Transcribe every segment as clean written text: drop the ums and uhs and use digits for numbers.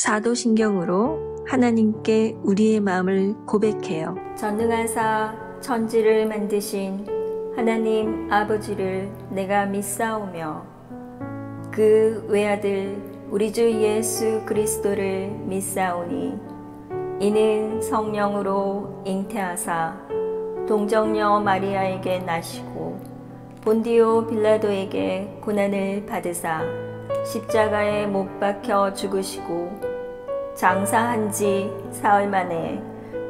사도신경으로 하나님께 우리의 마음을 고백해요. 전능하사 천지를 만드신 하나님 아버지를 내가 믿사오며 그 외아들 우리 주 예수 그리스도를 믿사오니 이는 성령으로 잉태하사 동정녀 마리아에게 나시고 본디오 빌라도에게 고난을 받으사 십자가에 못 박혀 죽으시고 장사한 지 사흘 만에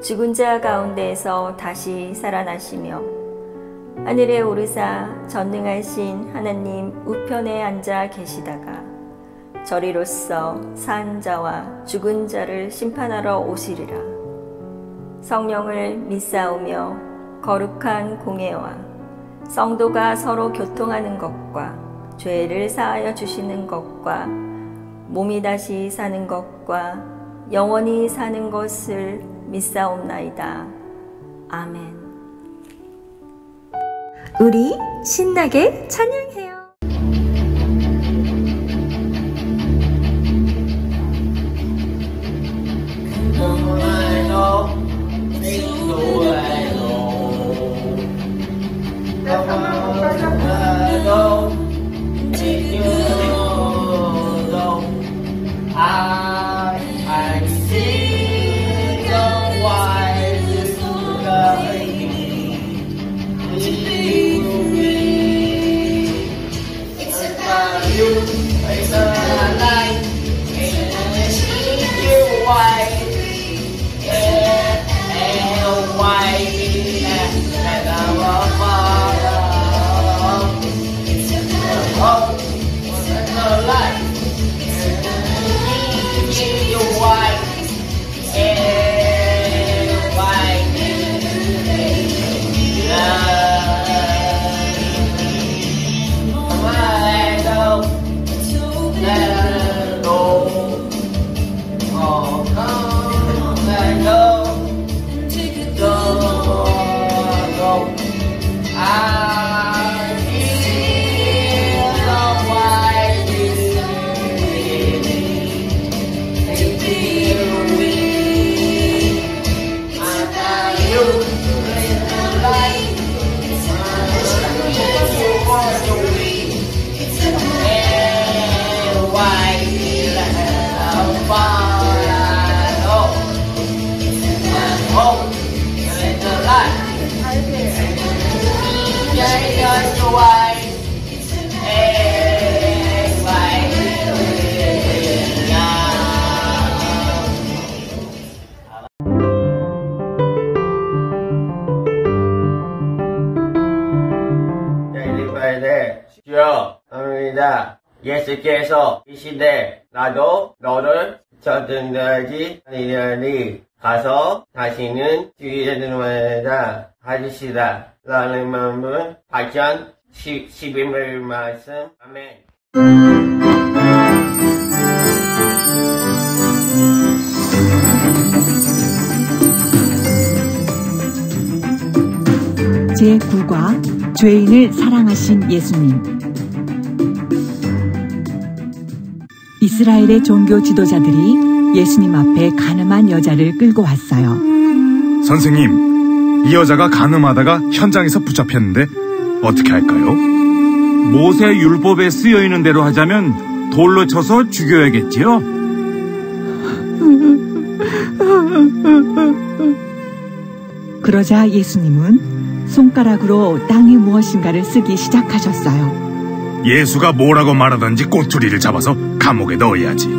죽은 자 가운데에서 다시 살아나시며 하늘에 오르사 전능하신 하나님 우편에 앉아 계시다가 저리로서 산 자와 죽은 자를 심판하러 오시리라. 성령을 믿사오며 거룩한 공회와 성도가 서로 교통하는 것과 죄를 사하여 주시는 것과 몸이 다시 사는 것과 영원히 사는 것을 믿사옵나이다. 아멘. 우리 신나게 찬양해요. 주여, 감사합니다. 예수께서 이 시대 나도 너를 찾는다지 아니하니 가서 다시는 주의자들마다 하시시다 라는 마음은 8,012절 말씀. 아멘. 제9과 죄인을 사랑하신 예수님. 이스라엘의 종교 지도자들이 예수님 앞에 가늠한 여자를 끌고 왔어요. 선생님, 이 여자가 가늠하다가 현장에서 붙잡혔는데 어떻게 할까요? 모세 율법에 쓰여 있는 대로 하자면 돌로 쳐서 죽여야겠지요? 그러자 예수님은 손가락으로 땅에 무엇인가를 쓰기 시작하셨어요. 예수가 뭐라고 말하던지 꼬투리를 잡아서 감옥에 넣어야지.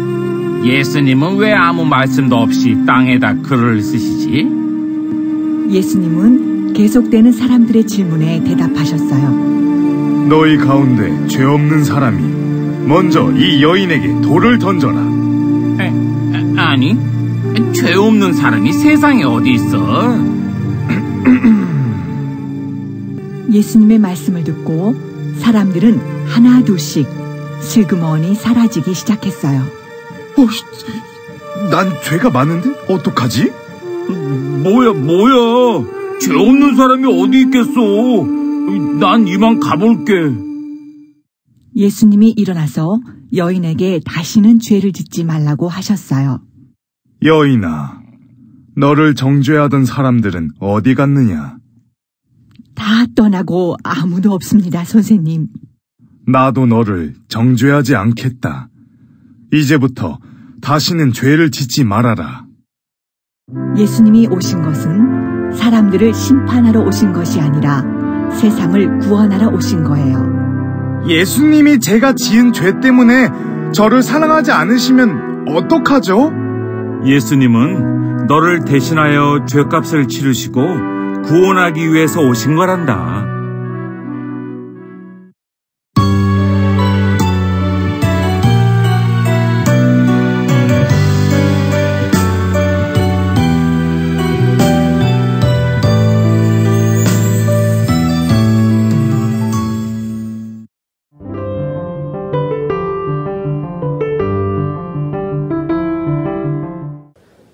예수님은 왜 아무 말씀도 없이 땅에다 글을 쓰시지? 예수님은 계속되는 사람들의 질문에 대답하셨어요. 너희 가운데 죄 없는 사람이 먼저 이 여인에게 돌을 던져라. 아니, 죄 없는 사람이 세상에 어디 있어? 예수님의 말씀을 듣고 사람들은 하나 둘씩 슬그머니 사라지기 시작했어요. 난 죄가 많은데 어떡하지? 뭐야? 죄 없는 사람이 어디 있겠어? 난 이만 가볼게. 예수님이 일어나서 여인에게 다시는 죄를 짓지 말라고 하셨어요. 여인아, 너를 정죄하던 사람들은 어디 갔느냐? 다 떠나고 아무도 없습니다, 선생님. 나도 너를 정죄하지 않겠다. 이제부터 다시는 죄를 짓지 말아라. 예수님이 오신 것은 사람들을 심판하러 오신 것이 아니라 세상을 구원하러 오신 거예요. 예수님이 제가 지은 죄 때문에 저를 사랑하지 않으시면 어떡하죠? 예수님은 너를 대신하여 죄값을 치르시고 구원하기 위해서 오신 거란다.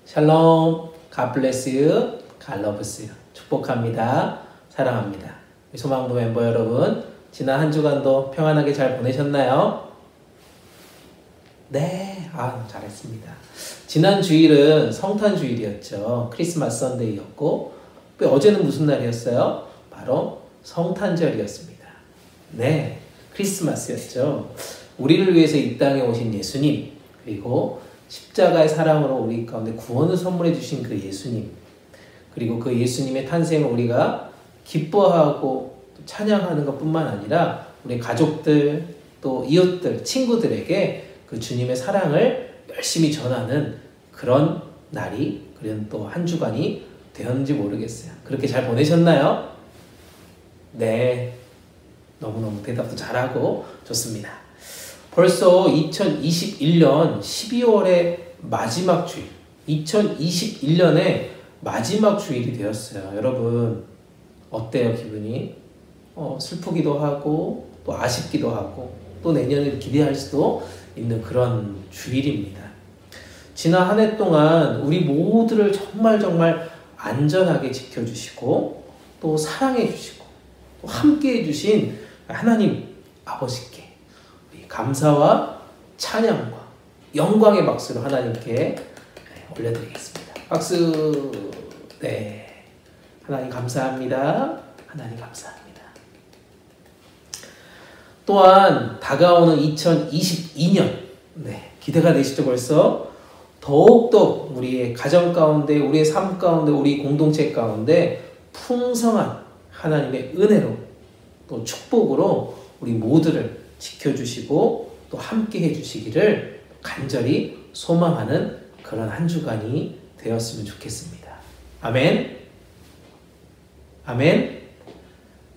샬롬, God bless you, God loves you. 축복합니다. 사랑합니다. 소망부 멤버 여러분, 지난 한 주간도 평안하게 잘 보내셨나요? 네, 잘했습니다. 지난 주일은 성탄 주일이었죠. 크리스마스 선데이였고, 어제는 무슨 날이었어요? 바로 성탄절이었습니다. 네, 크리스마스였죠. 우리를 위해서 이 땅에 오신 예수님, 그리고 십자가의 사랑으로 우리 가운데 구원을 선물해 주신 그 예수님, 그리고 그 예수님의 탄생을 우리가 기뻐하고 찬양하는 것뿐만 아니라 우리 가족들, 또 이웃들, 친구들에게 그 주님의 사랑을 열심히 전하는 그런 날이, 그런 또 한 주간이 되었는지 모르겠어요. 그렇게 잘 보내셨나요? 네, 너무너무 대답도 잘하고 좋습니다. 벌써 2021년 12월의 마지막 주일, 2021년의 마지막 주일이 되었어요. 여러분, 어때요, 기분이? 슬프기도 하고, 또 아쉽기도 하고, 또 내년을 기대할 수도 있는 그런 주일입니다. 지난 한 해 동안 우리 모두를 정말 안전하게 지켜주시고, 또 사랑해주시고, 또 함께해주신 하나님 아버지께 감사와 찬양과 영광의 박수를 하나님께 올려드리겠습니다. 박수. 네, 하나님 감사합니다. 하나님 감사합니다. 또한 다가오는 2022년, 네, 기대가 되시죠? 벌써 더욱더 우리의 가정 가운데, 우리의 삶 가운데, 우리 공동체 가운데 풍성한 하나님의 은혜로, 또 축복으로 우리 모두를 지켜주시고 또 함께 해주시기를 간절히 소망하는 그런 한 주간이 되었으면 좋겠습니다. 아멘. 아멘.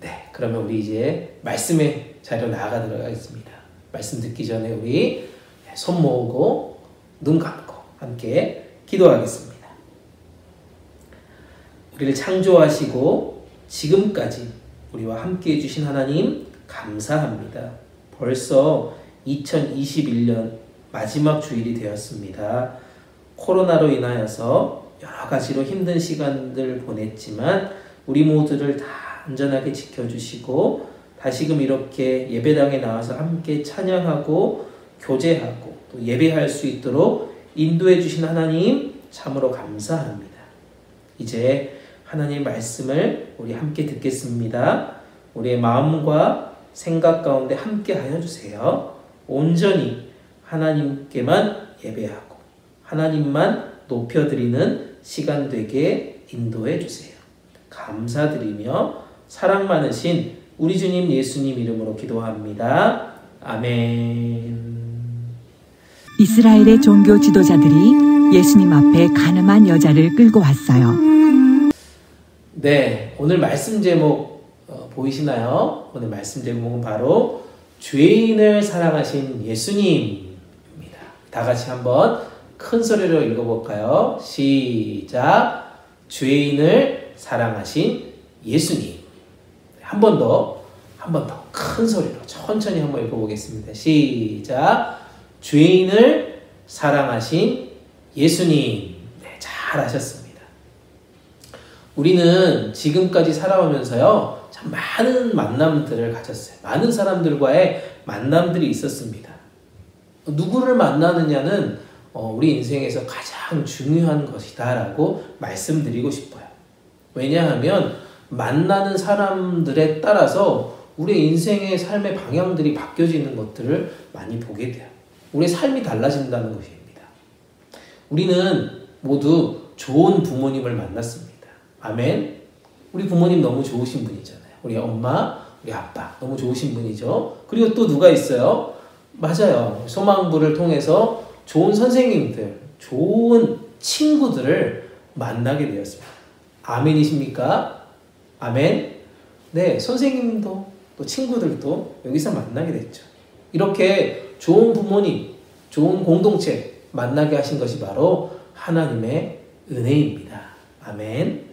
네, 그러면 우리 이제 말씀의 자리로 나아가도록 하겠습니다. 말씀 듣기 전에 우리 손 모으고 눈 감고 함께 기도하겠습니다. 우리를 창조하시고 지금까지 우리와 함께 해주신 하나님 감사합니다. 벌써 2021년 마지막 주일이 되었습니다. 코로나로 인하여서 여러 가지로 힘든 시간들 보냈지만 우리 모두를 다 안전하게 지켜주시고 다시금 이렇게 예배당에 나와서 함께 찬양하고 교제하고 또 예배할 수 있도록 인도해 주신 하나님 참으로 감사합니다. 이제 하나님 말씀을 우리 함께 듣겠습니다. 우리의 마음과 생각 가운데 함께 하여 주세요. 온전히 하나님께만 예배하고 하나님만 높여드리는 시간 되게 인도해 주세요. 감사드리며 사랑 많으신 우리 주님 예수님 이름으로 기도합니다. 아멘. 이스라엘의 종교 지도자들이 예수님 앞에 가늠한 여자를 끌고 왔어요. 네, 오늘 말씀 제목 보이시나요? 오늘 말씀 제목은 바로 죄인을 사랑하신 예수님입니다. 다 같이 한번 큰 소리로 읽어볼까요? 시작. 죄인을 사랑하신 예수님. 한 번 더 큰 소리로 천천히 한번 읽어보겠습니다. 시작. 죄인을 사랑하신 예수님. 네, 잘하셨습니다. 우리는 지금까지 살아오면서요, 참 많은 만남들을 가졌어요. 많은 사람들과의 만남들이 있었습니다. 누구를 만나느냐는 우리 인생에서 가장 중요한 것이다라고 말씀드리고 싶어요. 왜냐하면 만나는 사람들에 따라서 우리 인생의 삶의 방향들이 바뀌어지는 것들을 많이 보게 돼요. 우리의 삶이 달라진다는 것입니다. 우리는 모두 좋은 부모님을 만났습니다. 아멘. 우리 부모님 너무 좋으신 분이잖아요. 우리 엄마, 우리 아빠 너무 좋으신 분이죠. 그리고 또 누가 있어요? 맞아요. 소망부를 통해서 좋은 선생님들, 좋은 친구들을 만나게 되었습니다. 아멘이십니까? 아멘. 네, 선생님도 또 친구들도 여기서 만나게 됐죠. 이렇게 좋은 부모님, 좋은 공동체 만나게 하신 것이 바로 하나님의 은혜입니다. 아멘.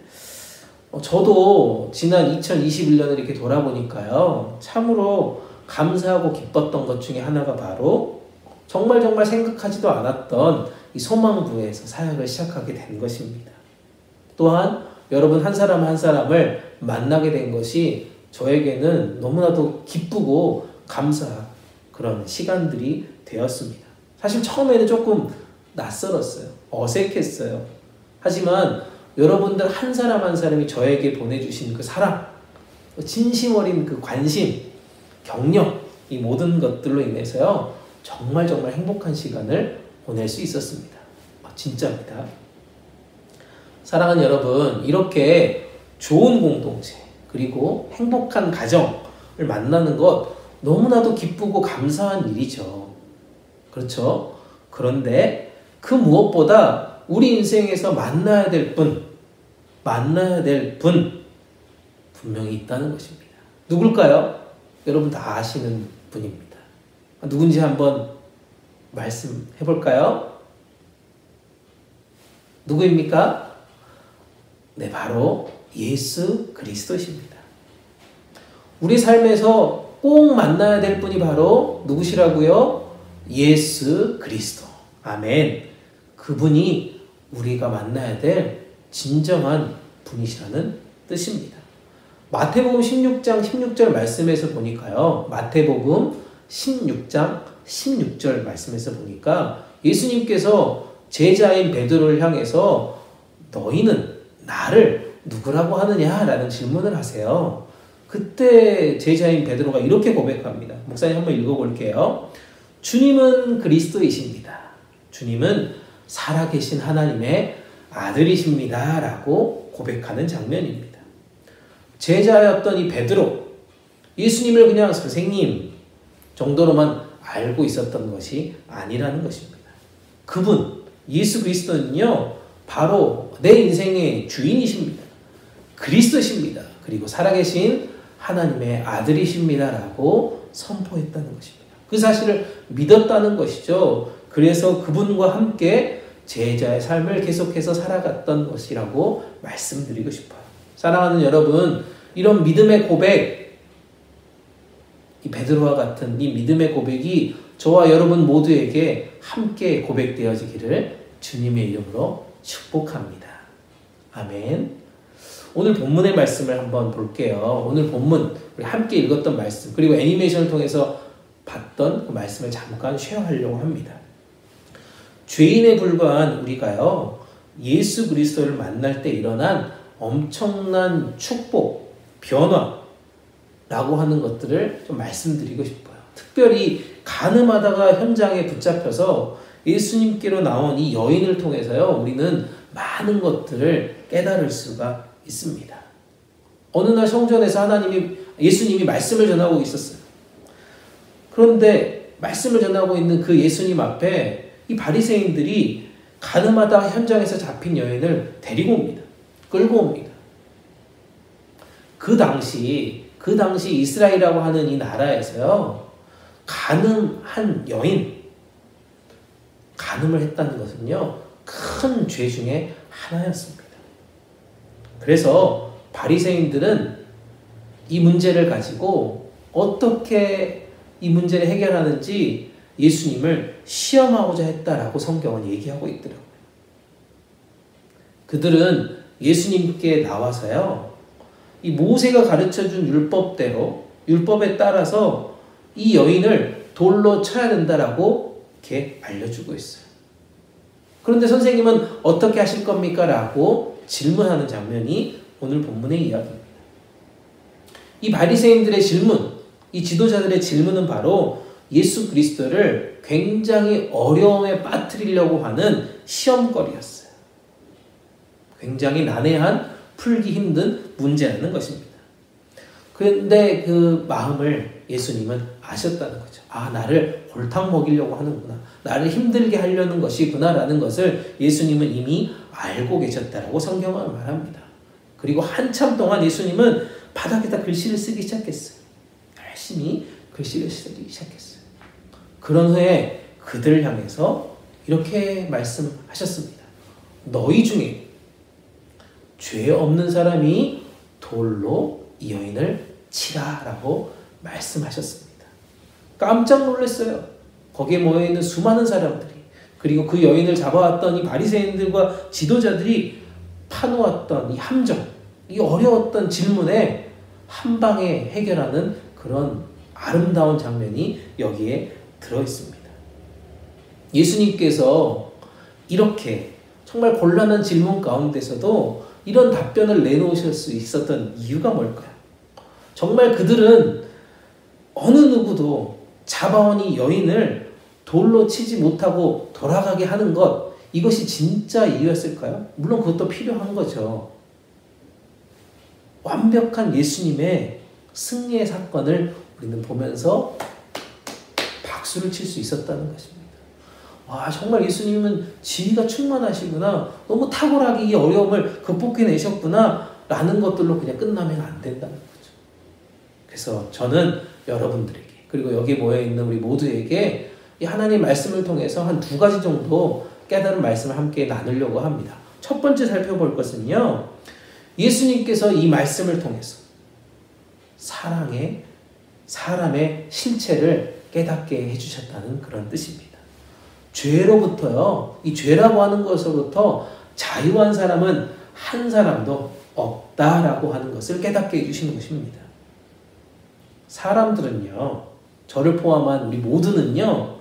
저도 지난 2021년을 이렇게 돌아보니까요, 참으로 감사하고 기뻤던 것 중에 하나가 바로 정말 생각하지도 않았던 이 소망부에서 사역을 시작하게 된 것입니다. 또한 여러분 한 사람 한 사람을 만나게 된 것이 저에게는 너무나도 기쁘고 감사한 그런 시간들이 되었습니다. 사실 처음에는 조금 낯설었어요. 어색했어요. 하지만 여러분들 한 사람 한 사람이 저에게 보내주신 그 사랑, 진심 어린 그 관심, 격려, 이 모든 것들로 인해서요, 정말 행복한 시간을 보낼 수 있었습니다. 진짜입니다. 사랑하는 여러분, 이렇게 좋은 공동체, 그리고 행복한 가정을 만나는 것 너무나도 기쁘고 감사한 일이죠. 그렇죠? 그런데 그 무엇보다 우리 인생에서 만나야 될 분 분명히 있다는 것입니다. 누굴까요? 여러분 다 아시는 분입니다. 누군지 한번 말씀해 볼까요? 누구입니까? 네, 바로 예수 그리스도십니다. 우리 삶에서 꼭 만나야 될 분이 바로 누구시라고요? 예수 그리스도. 아멘. 그분이 우리가 만나야 될 진정한 분이시라는 뜻입니다. 마태복음 16장 16절 말씀에서 보니까요, 마태복음 16장 16절 말씀에서 보니까 예수님께서 제자인 베드로를 향해서 너희는 나를 누구라고 하느냐라는 질문을 하세요. 그때 제자인 베드로가 이렇게 고백합니다. 목사님 한번 읽어볼게요. 주님은 그리스도이십니다. 주님은 살아계신 하나님의 아들이십니다. 라고 고백하는 장면입니다. 제자였던 이 베드로, 예수님을 그냥 선생님 정도로만 알고 있었던 것이 아니라는 것입니다. 그분, 예수 그리스도는요, 바로 내 인생의 주인이십니다. 그리스도십니다. 그리고 살아계신 하나님의 아들이십니다. 라고 선포했다는 것입니다. 그 사실을 믿었다는 것이죠. 그래서 그분과 함께 제자의 삶을 계속해서 살아갔던 것이라고 말씀드리고 싶어요. 사랑하는 여러분, 이런 믿음의 고백, 이 베드로와 같은 이 믿음의 고백이 저와 여러분 모두에게 함께 고백되어지기를 주님의 이름으로 축복합니다. 아멘. 오늘 본문의 말씀을 한번 볼게요. 오늘 본문, 우리 함께 읽었던 말씀, 그리고 애니메이션을 통해서 봤던 그 말씀을 잠깐 쉐어하려고 합니다. 죄인에 불과한 우리가요, 예수 그리스도를 만날 때 일어난 엄청난 축복, 변화라고 하는 것들을 좀 말씀드리고 싶어요. 특별히 가늠하다가 현장에 붙잡혀서 예수님께로 나온 이 여인을 통해서요, 우리는 많은 것들을 깨달을 수가 있습니다. 어느 날 성전에서 예수님이 말씀을 전하고 있었어요. 그런데 말씀을 전하고 있는 그 예수님 앞에 이 바리새인들이 가늠하다가 현장에서 잡힌 여인을 데리고 옵니다. 끌고 옵니다. 그 당시 이스라엘이라고 하는 이 나라에서요, 가늠한 여인, 가늠을 했다는 것은요, 큰 죄 중에 하나였습니다. 그래서 바리새인들은 이 문제를 가지고 어떻게 이 문제를 해결하는지 예수님을 시험하고자 했다라고 성경은 얘기하고 있더라고요. 그들은 예수님께 나와서요, 이 모세가 가르쳐준 율법대로 율법에 따라서 이 여인을 돌로 쳐야 된다라고 이렇게 알려주고 있어요. 그런데 선생님은 어떻게 하실 겁니까? 라고 질문하는 장면이 오늘 본문의 이야기입니다. 이 바리새인들의 질문, 이 지도자들의 질문은 바로 예수 그리스도를 굉장히 어려움에 빠뜨리려고 하는 시험거리였어요. 굉장히 난해한, 풀기 힘든 문제라는 것입니다. 그런데 그 마음을 예수님은 아셨다는 거죠. 아, 나를 골탕 먹이려고 하는구나. 나를 힘들게 하려는 것이구나 라는 것을 예수님은 이미 알고 계셨다라고 성경은 말합니다. 그리고 한참 동안 예수님은 바닥에다 글씨를 쓰기 시작했어요. 열심히 글씨를 쓰기 시작했어요. 그런 후에 그들을 향해서 이렇게 말씀하셨습니다. 너희 중에 죄 없는 사람이 돌로 이 여인을 치라라고 말씀하셨습니다. 깜짝 놀랐어요. 거기에 모여있는 수많은 사람들이, 그리고 그 여인을 잡아왔던 이 바리새인들과 지도자들이 파놓았던 이 함정, 이 어려웠던 질문에 한 방에 해결하는 그런 아름다운 장면이 여기에 들어있습니다. 예수님께서 이렇게 정말 곤란한 질문 가운데서도 이런 답변을 내놓으실 수 있었던 이유가 뭘까요? 정말 그들은 어느 누구도 잡아온 이 여인을 돌로 치지 못하고 돌아가게 하는 것, 이것이 진짜 이유였을까요? 물론 그것도 필요한 거죠. 완벽한 예수님의 승리의 사건을 우리는 보면서 박수를 칠 수 있었다는 것입니다. 와, 정말 예수님은 지혜가 충만하시구나. 너무 탁월하게 이 어려움을 극복해내셨구나. 라는 것들로 그냥 끝나면 안 된다는 거죠. 그래서 저는 여러분들에게, 그리고 여기 모여있는 우리 모두에게 이 하나님 말씀을 통해서 한 2가지 정도 깨달은 말씀을 함께 나누려고 합니다. 첫 번째 살펴볼 것은요, 예수님께서 이 말씀을 통해서 사람의 실체를 깨닫게 해주셨다는 그런 뜻입니다. 죄로부터요, 이 죄라고 하는 것으로부터 자유한 사람은 한 사람도 없다라고 하는 것을 깨닫게 해주시는 것입니다. 사람들은요, 저를 포함한 우리 모두는요,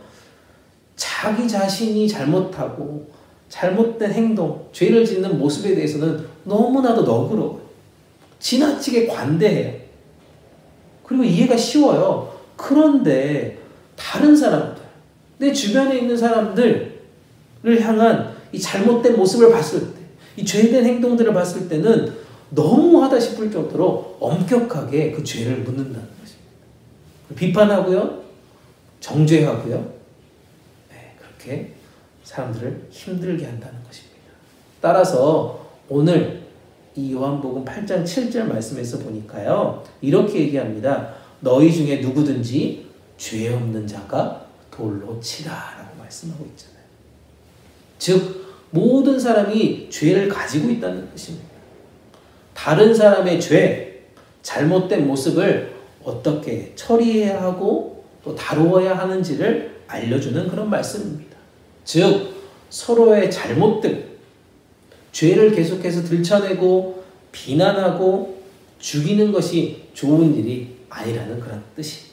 자기 자신이 잘못하고 잘못된 행동, 죄를 짓는 모습에 대해서는 너무나도 너그러워요. 지나치게 관대해요. 그리고 이해가 쉬워요. 그런데 다른 사람들, 내 주변에 있는 사람들을 향한 이 잘못된 모습을 봤을 때, 이 죄된 행동들을 봤을 때는 너무하다 싶을 정도로 엄격하게 그 죄를 묻는다는 것입니다. 비판하고요, 정죄하고요, 네, 그렇게 사람들을 힘들게 한다는 것입니다. 따라서 오늘 이 요한복음 8장 7절 말씀에서 보니까요, 이렇게 얘기합니다. 너희 중에 누구든지 죄 없는 자가 돌로 치라라고 말씀하고 있잖아요. 즉 모든 사람이 죄를 가지고 있다는 것입니다. 다른 사람의 죄, 잘못된 모습을 어떻게 처리해야 하고 또 다루어야 하는지를 알려주는 그런 말씀입니다. 즉 서로의 잘못들, 죄를 계속해서 들춰내고 비난하고 죽이는 것이 좋은 일이 아니라는 그런 뜻이,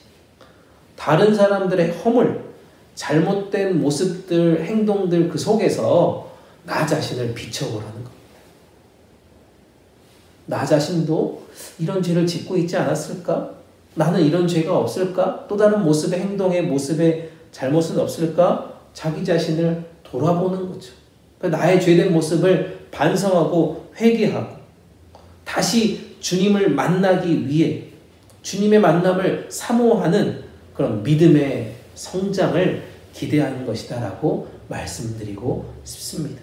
다른 사람들의 허물, 잘못된 모습들, 행동들 그 속에서 나 자신을 비춰보라는 겁니다. 나 자신도 이런 죄를 짓고 있지 않았을까? 나는 이런 죄가 없을까? 또 다른 모습의 행동의 모습의 잘못은 없을까? 자기 자신을 돌아보는 거죠. 나의 죄된 모습을 반성하고 회개하고 다시 주님을 만나기 위해 주님의 만남을 사모하는 그런 믿음의 성장을 기대하는 것이다 라고 말씀드리고 싶습니다.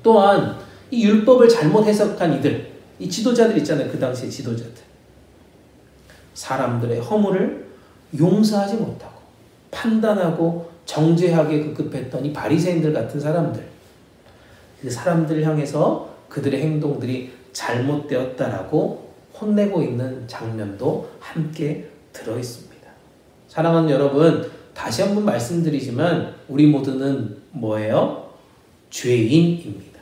또한 이 율법을 잘못 해석한 이들, 이 지도자들 있잖아요. 그 당시의 지도자들. 사람들의 허물을 용서하지 못하고 판단하고 정죄하게 급급했던 이 바리새인들 같은 사람들, 그 사람들을 향해서 그들의 행동들이 잘못되었다라고 혼내고 있는 장면도 함께 들어있습니다. 사랑하는 여러분, 다시 한번 말씀드리지만 우리 모두는 뭐예요? 죄인입니다.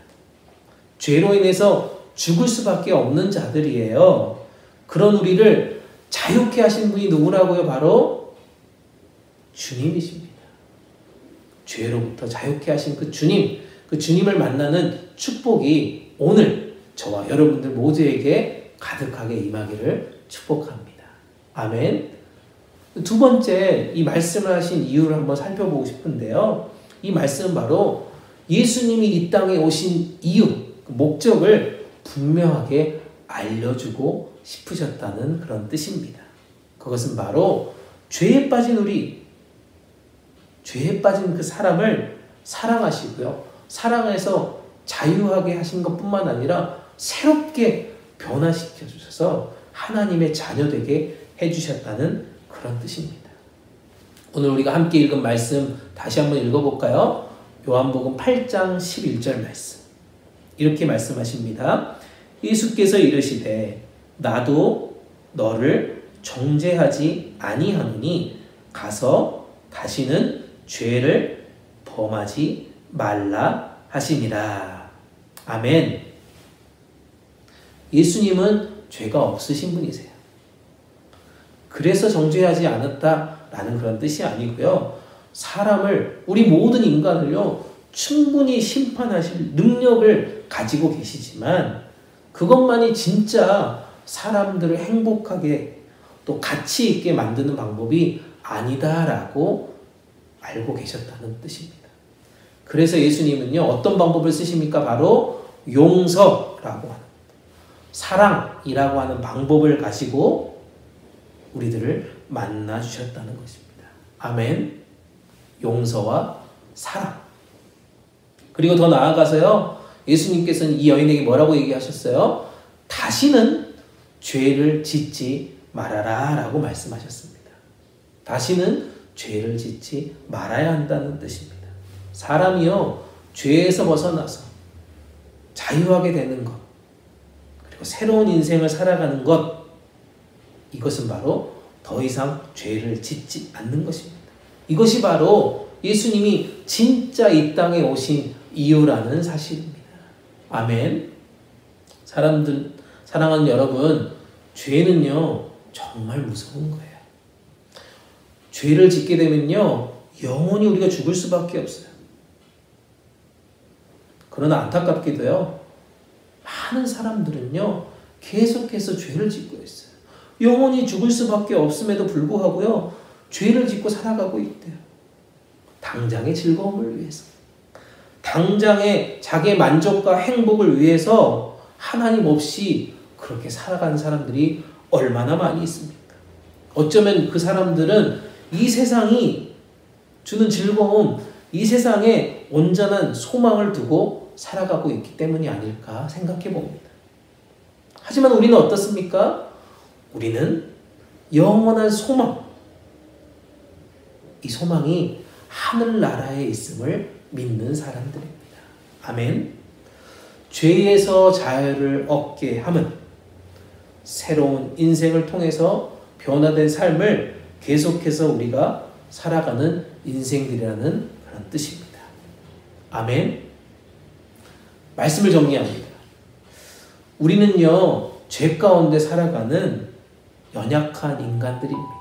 죄로 인해서 죽을 수밖에 없는 자들이에요. 그런 우리를 자유케 하신 분이 누구라고요? 바로 주님이십니다. 죄로부터 자유케 하신 그 주님을 만나는 축복이 오늘 저와 여러분들 모두에게 가득하게 임하기를 축복합니다. 아멘. 두 번째, 이 말씀을 하신 이유를 한번 살펴보고 싶은데요. 이 말씀은 바로 예수님이 이 땅에 오신 이유, 그 목적을 분명하게 알려주고 싶으셨다는 그런 뜻입니다. 그것은 바로 죄에 빠진 그 사람을 사랑하시고요. 사랑해서 자유하게 하신 것뿐만 아니라 새롭게 변화시켜 주셔서 하나님의 자녀되게 해주셨다는 그런 뜻입니다. 오늘 우리가 함께 읽은 말씀 다시 한번 읽어볼까요? 요한복음 8장 11절 말씀. 이렇게 말씀하십니다. 예수께서 이르시되 나도 너를 정죄하지 아니하노니 가서 다시는 죄를 범하지 말라 하시니라. 아멘. 예수님은 죄가 없으신 분이세요. 그래서 정죄하지 않았다라는 그런 뜻이 아니고요. 사람을, 우리 모든 인간을요, 충분히 심판하실 능력을 가지고 계시지만 그것만이 진짜 사람들을 행복하게 또 가치 있게 만드는 방법이 아니다라고 알고 계셨다는 뜻입니다. 그래서 예수님은요, 어떤 방법을 쓰십니까? 바로 용서라고 하는, 사랑이라고 하는 방법을 가지고 우리들을 만나 주셨다는 것입니다. 아멘. 용서와 사랑. 그리고 더 나아가서요, 예수님께서는 이 여인에게 뭐라고 얘기하셨어요? 다시는 죄를 짓지 말아라 라고 말씀하셨습니다. 다시는 죄를 짓지 말아야 한다는 뜻입니다. 사람이요, 죄에서 벗어나서 자유하게 되는 것, 그리고 새로운 인생을 살아가는 것, 이것은 바로 더 이상 죄를 짓지 않는 것입니다. 이것이 바로 예수님이 진짜 이 땅에 오신 이유라는 사실입니다. 아멘. 사랑하는 여러분, 죄는요, 정말 무서운 거예요. 죄를 짓게 되면요, 영원히 우리가 죽을 수밖에 없어요. 그러나 안타깝게도요, 많은 사람들은요, 계속해서 죄를 짓고 있어요. 영원히 죽을 수밖에 없음에도 불구하고요, 죄를 짓고 살아가고 있대요. 당장의 즐거움을 위해서, 당장의 자기의 만족과 행복을 위해서 하나님 없이 그렇게 살아가는 사람들이 얼마나 많이 있습니까? 어쩌면 그 사람들은 이 세상이 주는 즐거움, 이 세상에 온전한 소망을 두고 살아가고 있기 때문이 아닐까 생각해 봅니다. 하지만 우리는 어떻습니까? 우리는 영원한 소망, 이 소망이 하늘나라에 있음을 믿는 사람들입니다. 아멘. 죄에서 자유를 얻게 함은 새로운 인생을 통해서 변화된 삶을 계속해서 우리가 살아가는 인생들이라는 그런 뜻입니다. 아멘. 말씀을 정리합니다. 우리는요, 죄 가운데 살아가는 연약한 인간들입니다.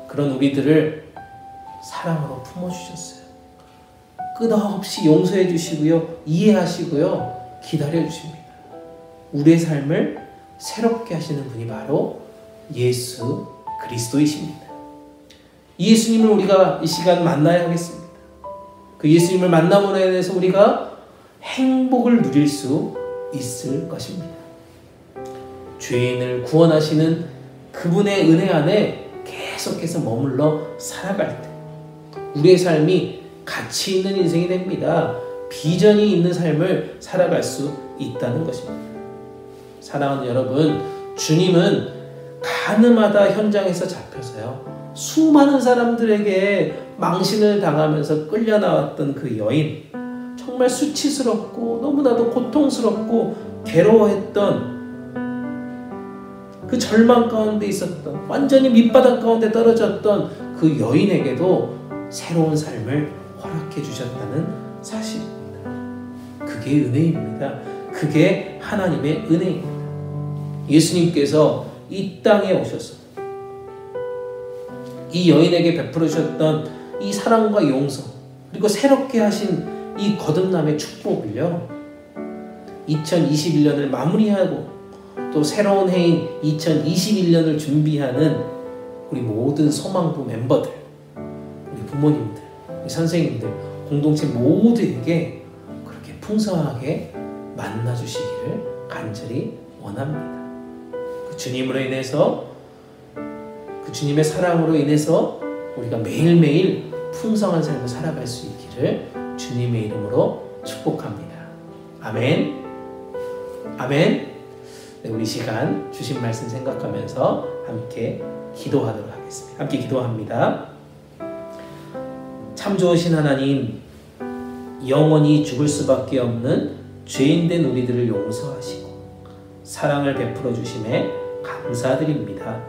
그런 우리들을 사랑으로 품어주셨어요. 끝없이 용서해 주시고요, 이해하시고요, 기다려 주십니다. 우리의 삶을 새롭게 하시는 분이 바로 예수 그리스도이십니다. 이 예수님을 우리가 이 시간 만나야 하겠습니다. 그 예수님을 만남으로 인해서 우리가 행복을 누릴 수 있을 것입니다. 죄인을 구원하시는 그분의 은혜 안에 계속해서 머물러 살아갈 때 우리의 삶이 가치 있는 인생이 됩니다. 비전이 있는 삶을 살아갈 수 있다는 것입니다. 사랑하는 여러분, 주님은 가늠하다 현장에서 잡혀서요, 수많은 사람들에게 망신을 당하면서 끌려 나왔던 그 여인, 정말 수치스럽고 너무나도 고통스럽고 괴로워했던 그 절망 가운데 있었던, 완전히 밑바닥 가운데 떨어졌던 그 여인에게도 새로운 삶을 허락해 주셨다는 사실입니다. 그게 은혜입니다. 그게 하나님의 은혜입니다. 예수님께서 이 땅에 오셔서 이 여인에게 베풀어 주셨던 이 사랑과 용서, 그리고 새롭게 하신 이 거듭남의 축복을요, 2021년을 마무리하고 또 새로운 해인 2021년을 준비하는 우리 모든 소망부 멤버들, 우리 부모님들, 우리 선생님들, 공동체 모두에게 그렇게 풍성하게 만나주시기를 간절히 원합니다. 그 주님으로 인해서, 그 주님의 사랑으로 인해서 우리가 매일매일 풍성한 삶을 살아갈 수 있기를 주님의 이름으로 축복합니다. 아멘. 아멘. 네, 우리 시간 주신 말씀 생각하면서 함께 기도하도록 하겠습니다. 함께 기도합니다. 참 좋으신 하나님, 영원히 죽을 수밖에 없는 죄인된 우리들을 용서하시고 사랑을 베풀어 주심에 감사드립니다.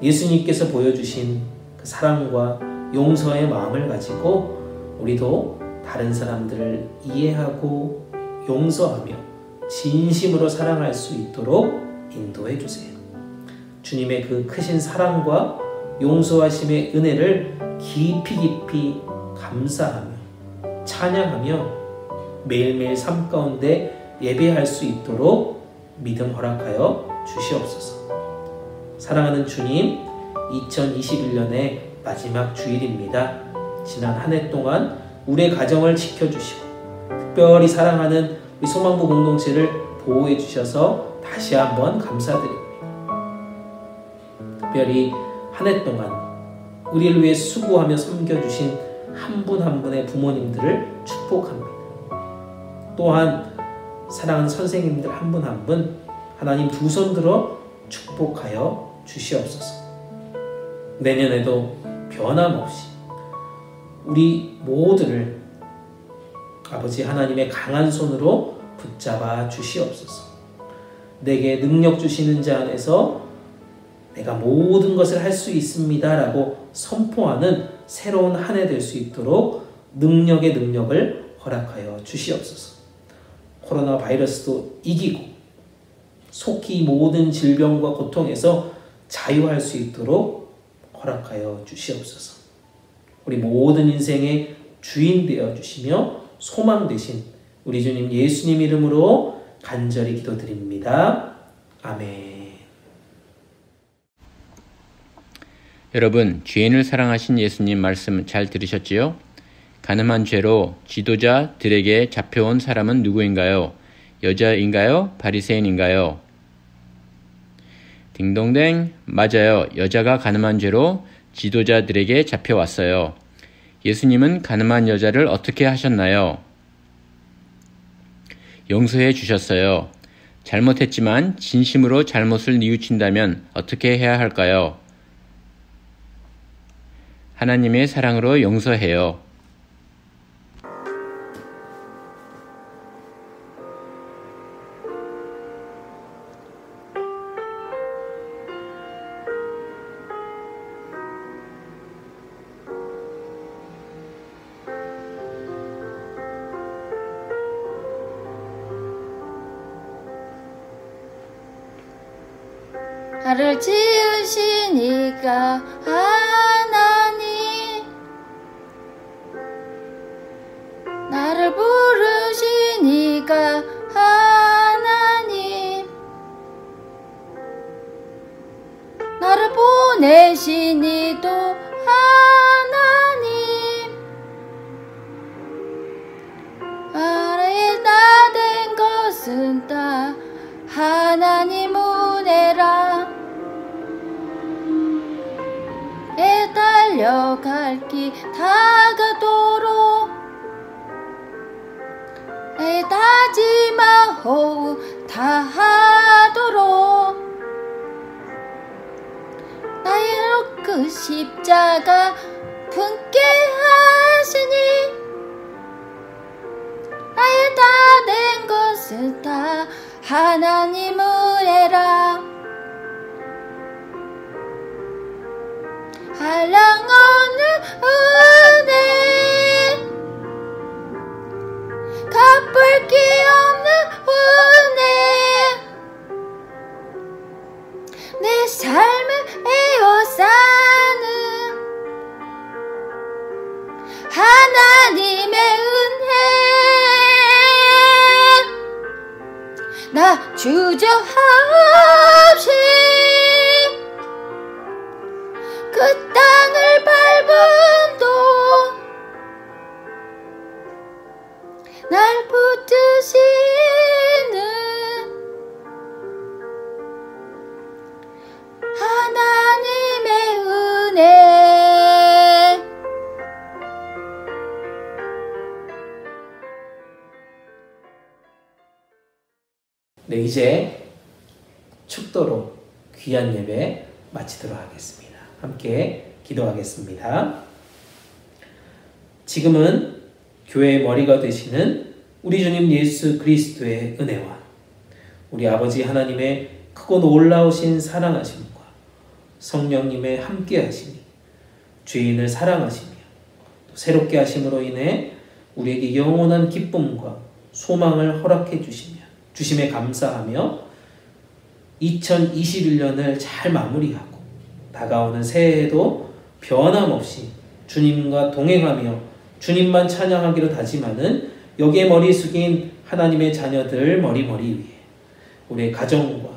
예수님께서 보여주신 그 사랑과 용서의 마음을 가지고 우리도 다른 사람들을 이해하고 용서하며 진심으로 사랑할 수 있도록 인도해 주세요. 주님의 그 크신 사랑과 용서하심의 은혜를 깊이 감사하며 찬양하며 매일매일 삶 가운데 예배할 수 있도록 믿음 허락하여 주시옵소서. 사랑하는 주님, 2021년의 마지막 주일입니다. 지난 한 해 동안 우리의 가정을 지켜주시고 특별히 사랑하는 우리 소망부 공동체를 보호해 주셔서 다시 한번 감사드립니다. 특별히 한 해 동안 우리를 위해 수고하며 섬겨주신 한 분 한 분의 부모님들을 축복합니다. 또한 사랑하는 선생님들 한 분 한 분 하나님 두 손 들어 축복하여 주시옵소서. 내년에도 변함없이 우리 모두를 아버지 하나님의 강한 손으로 붙잡아 주시옵소서. 내게 능력 주시는 자 안에서 내가 모든 것을 할 수 있습니다 라고 선포하는 새로운 한 해 될 수 있도록 능력의 능력을 허락하여 주시옵소서. 코로나 바이러스도 이기고 속히 모든 질병과 고통에서 자유할 수 있도록 허락하여 주시옵소서. 우리 모든 인생의 주인 되어 주시며 소망 되신 우리 주님 예수님 이름으로 간절히 기도드립니다. 아멘. 여러분, 죄인을 사랑하신 예수님 말씀 잘 들으셨지요? 가늠한 죄로 지도자들에게 잡혀온 사람은 누구인가요? 여자인가요? 바리새인인가요? 딩동댕, 맞아요. 여자가 가늠한 죄로 지도자들에게 잡혀왔어요. 예수님은 가늠한 여자를 어떻게 하셨나요? 용서해 주셨어요. 잘못했지만 진심으로 잘못을 뉘우친다면 어떻게 해야 할까요? 하나님의 사랑으로 용서해요. 나를 지으시니까 하나님, 나를 부르시니까 하나님, 나를 보내시니 또 하나님, 아래에 다 된 것은 다 하나님 은혜라. 달려갈 길 다가도록 내 다짐한 호흡 다하도록 나의 그 십자가 품게 하시니 나의 다 된 것은 다 하나님 은혜라. 한량없는 은혜, 갚을 게 없는 은혜, 내 삶을 에워싸는 하나님의 은혜 나 주저없이 그 땅을 밟음도 날 붙드시는 하나님의 은혜 네, 이제 축도로 귀한 예배 마치도록 하겠습니다. 함께 기도하겠습니다. 지금은 교회의 머리가 되시는 우리 주님 예수 그리스도의 은혜와 우리 아버지 하나님의 크고 놀라우신 사랑하심과 성령님의 함께하심이 죄인을 사랑하시며 또 새롭게 하심으로 인해 우리에게 영원한 기쁨과 소망을 허락해 주심에 감사하며 2021년을 잘 마무리하고 다가오는 새해에도 변함없이 주님과 동행하며 주님만 찬양하기로 다짐하는 여기에 머리 숙인 하나님의 자녀들 머리머리 위에 우리의 가정과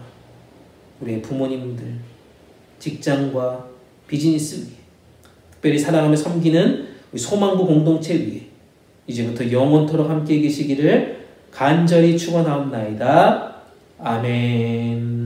우리의 부모님들, 직장과 비즈니스 위에 특별히 사랑하며 섬기는 우리 소망부 공동체 위에 이제부터 영원토록 함께 계시기를 간절히 축원하옵나이다. 아멘.